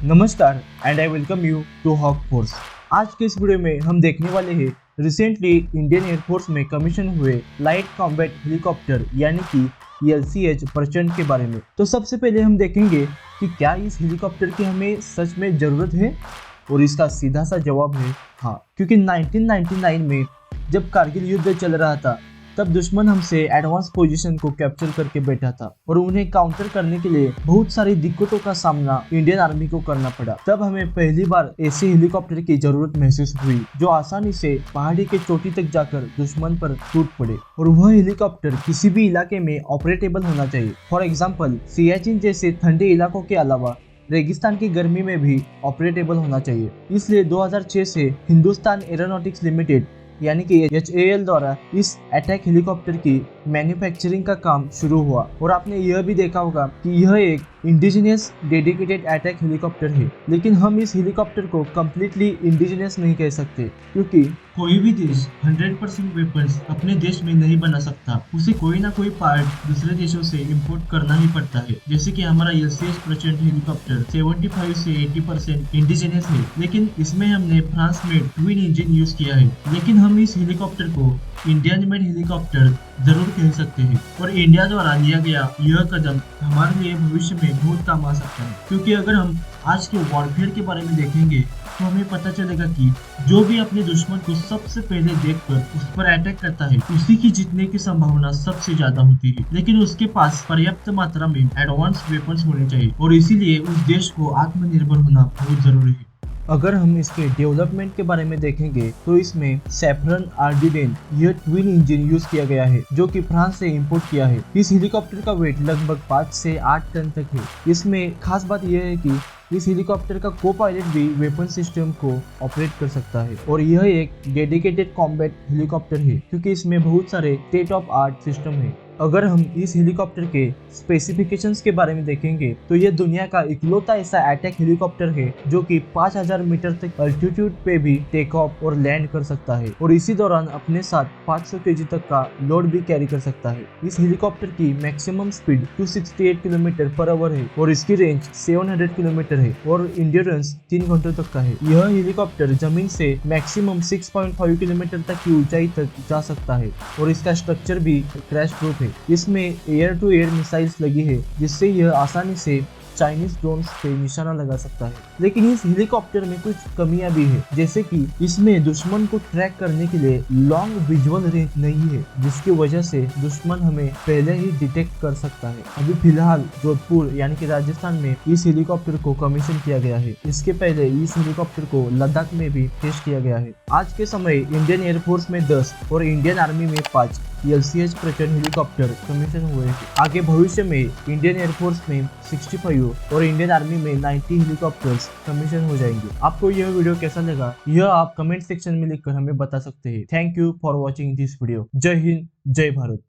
नमस्कार and I welcome you to Hawk Force. आज के इस वीडियो में हम देखने वाले हैं रिसेंटली इंडियन एयरफोर्स में कमीशन हुए लाइट कॉम्बैट हेलीकॉप्टर यानी कि LCH प्रचंड के बारे में। तो सबसे पहले हम देखेंगे कि क्या इस हेलीकॉप्टर की हमें सच में ज़रूरत है, और इसका सीधा सा जवाब है हाँ, क्योंकि 1999 में जब कारगिल युद्ध चल रहा था तब दुश्मन हमसे एडवांस पोजीशन को कैप्चर करके बैठा था और उन्हें काउंटर करने के लिए बहुत सारी दिक्कतों का सामना इंडियन आर्मी को करना पड़ा। तब हमें पहली बार ऐसे हेलीकॉप्टर की जरूरत महसूस हुई जो आसानी से पहाड़ी के चोटी तक जाकर दुश्मन पर टूट पड़े, और वह हेलीकॉप्टर किसी भी इलाके में ऑपरेटेबल होना चाहिए। फॉर एग्जाम्पल सियाचिन जैसे ठंडे इलाकों के अलावा रेगिस्तान की गर्मी में भी ऑपरेटेबल होना चाहिए। इसलिए 2006 से हिंदुस्तान एरोनॉटिक्स लिमिटेड यानी कि HAL द्वारा इस अटैक हेलीकॉप्टर की मैन्युफैक्चरिंग का काम शुरू हुआ। और आपने यह भी देखा होगा कि यह एक इंडिजिनियस डेडिकेटेड अटैक हेलीकॉप्टर है, लेकिन हम इस हेलीकॉप्टर को कम्प्लीटली इंडिजिनियस नहीं कह सकते, क्योंकि कोई भी देश 100% वेपन्स अपने देश में नहीं बना सकता। उसे कोई ना कोई पार्ट दूसरे देशों से इंपोर्ट करना ही पड़ता है। जैसे कि हमारा LCH प्रचंड हेलीकॉप्टर 75 से 80% इंडिजिनियस है, लेकिन इसमें हमने फ्रांस में ट्विन इंजन यूज किया है। लेकिन हम इस हेलीकॉप्टर को इंडियन मेड हेलीकॉप्टर जरूर कह सकते हैं, और इंडिया द्वारा लिया गया यह कदम हमारे लिए भविष्य में बहुत काम आ सकता है। क्योंकि अगर हम आज के वॉरफेयर के बारे में देखेंगे तो हमें पता चलेगा कि जो भी अपने दुश्मन को सबसे पहले देखकर उस पर अटैक करता है उसी की जीतने की संभावना सबसे ज्यादा होती है। लेकिन उसके पास पर्याप्त मात्रा में एडवांस वेपन्स होने चाहिए, और इसीलिए उस देश को आत्मनिर्भर होना बहुत जरूरी है। अगर हम इसके डेवलपमेंट के बारे में देखेंगे तो इसमें सैफरन आर्डिडेन यह ट्विन इंजन यूज किया गया है जो कि फ्रांस से इंपोर्ट किया है। इस हेलीकॉप्टर का वेट लगभग 5 से 8 टन तक है। इसमें खास बात यह है कि इस हेलीकॉप्टर का को पायलट भी वेपन सिस्टम को ऑपरेट कर सकता है, और यह एक डेडिकेटेड कॉम्बैट हेलीकॉप्टर है क्योंकि इसमें बहुत सारे स्टेट ऑफ आर्ट सिस्टम है। अगर हम इस हेलीकॉप्टर के स्पेसिफिकेशंस के बारे में देखेंगे तो यह दुनिया का इकलौता ऐसा अटैक हेलीकॉप्टर है जो कि 5000 मीटर तक अल्टीट्यूड पे भी टेक ऑफ और लैंड कर सकता है, और इसी दौरान अपने साथ 500 kg तक का लोड भी कैरी कर सकता है। इस हेलीकॉप्टर की maximum speed 268 kilometre per hour है, और इसकी रेंज 700 किलोमीटर है, और इंड्योरेंस 3 घंटों तक का है। यह हेलीकॉप्टर जमीन से मैक्सिमम 6.5 किलोमीटर तक की ऊंचाई तक जा सकता है, और इसका स्ट्रक्चर भी क्रैश प्रूफ है। इसमें एयर टू एयर मिसाइल्स लगी है जिससे यह आसानी से चाइनीज ड्रोन्स पे निशाना लगा सकता है। लेकिन इस हेलीकॉप्टर में कुछ कमियां भी है, जैसे कि इसमें दुश्मन को ट्रैक करने के लिए लॉन्ग विजुअल रेंज नहीं है, जिसकी वजह से दुश्मन हमें पहले ही डिटेक्ट कर सकता है। अभी फिलहाल जोधपुर यानी कि राजस्थान में इस हेलीकॉप्टर को कमीशन किया गया है। इसके पहले इस हेलीकॉप्टर को लद्दाख में भी टेस्ट किया गया है। आज के समय इंडियन एयरफोर्स में 10 और इंडियन आर्मी में 5 LCH प्रचंड हेलीकॉप्टर कमीशन हुए हैं। आगे भविष्य में इंडियन एयरफोर्स में 65 और इंडियन आर्मी में 90 हेलीकॉप्टर्स कमीशन हो जाएंगे। आपको यह वीडियो कैसा लगा यह आप कमेंट सेक्शन में लिखकर हमें बता सकते हैं। Thank you for watching this video. जय हिंद, जय भारत।